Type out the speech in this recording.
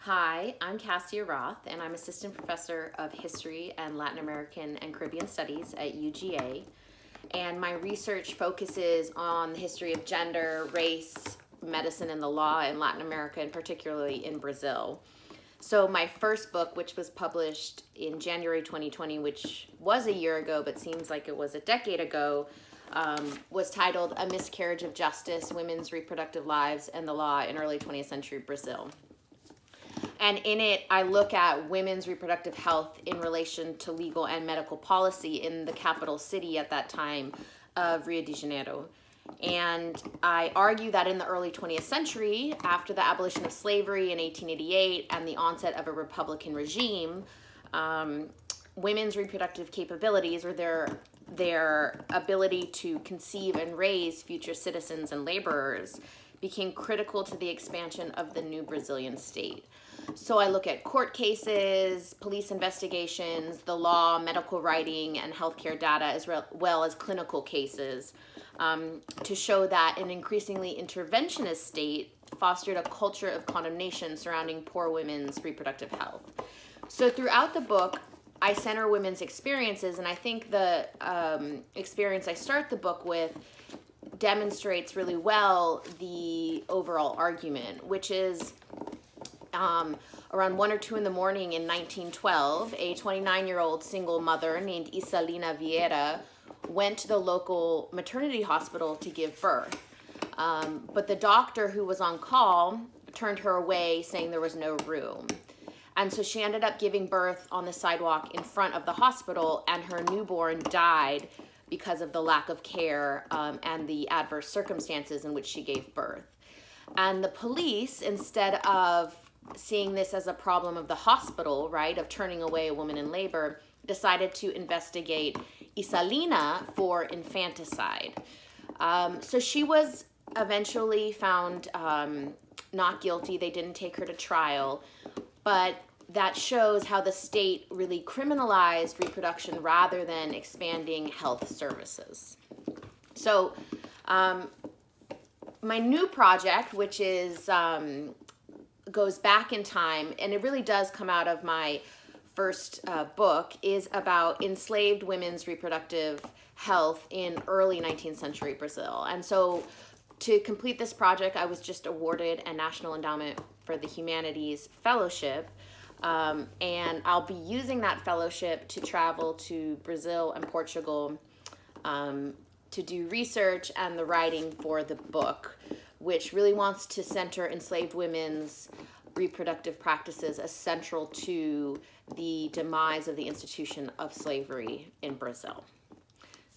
Hi, I'm Cassia Roth, and I'm Assistant Professor of History and Latin American and Caribbean Studies at UGA. And my research focuses on the history of gender, race, medicine, and the law in Latin America, and particularly in Brazil. So my first book, which was published in January 2020, which was a year ago, but seems like it was a decade ago, was titled A Miscarriage of Justice, Women's Reproductive Lives and the Law in Early 20th-Century Brazil. And in it, I look at women's reproductive health in relation to legal and medical policy in the capital city at that time of Rio de Janeiro. And I argue that in the early 20th century, after the abolition of slavery in 1888 and the onset of a Republican regime, women's reproductive capabilities, or their ability to conceive and raise future citizens and laborers, became critical to the expansion of the new Brazilian state. So I look at court cases, police investigations, the law, medical writing, and healthcare data, as well as clinical cases, to show that an increasingly interventionist state fostered a culture of condemnation surrounding poor women's reproductive health. So throughout the book, I center women's experiences, and I think the experience I start the book with demonstrates really well the overall argument, which is around 1 or 2 in the morning in 1912, a 29-year-old single mother named Isalina Vieira went to the local maternity hospital to give birth. But the doctor who was on call turned her away, saying there was no room. And so she ended up giving birth on the sidewalk in front of the hospital, and her newborn died because of the lack of care and the adverse circumstances in which she gave birth. And the police, instead of seeing this as a problem of the hospital, right, of turning away a woman in labor, decided to investigate Isalina for infanticide. So she was eventually found not guilty. They didn't take her to trial, but that shows how the state really criminalized reproduction rather than expanding health services. So my new project, which is goes back in time, and it really does come out of my first book, is about enslaved women's reproductive health in early 19th century Brazil. And so to complete this project, I was just awarded a National Endowment for the Humanities Fellowship, and I'll be using that fellowship to travel to Brazil and Portugal to do research and the writing for the book, which really wants to center enslaved women's reproductive practices as central to the demise of the institution of slavery in Brazil.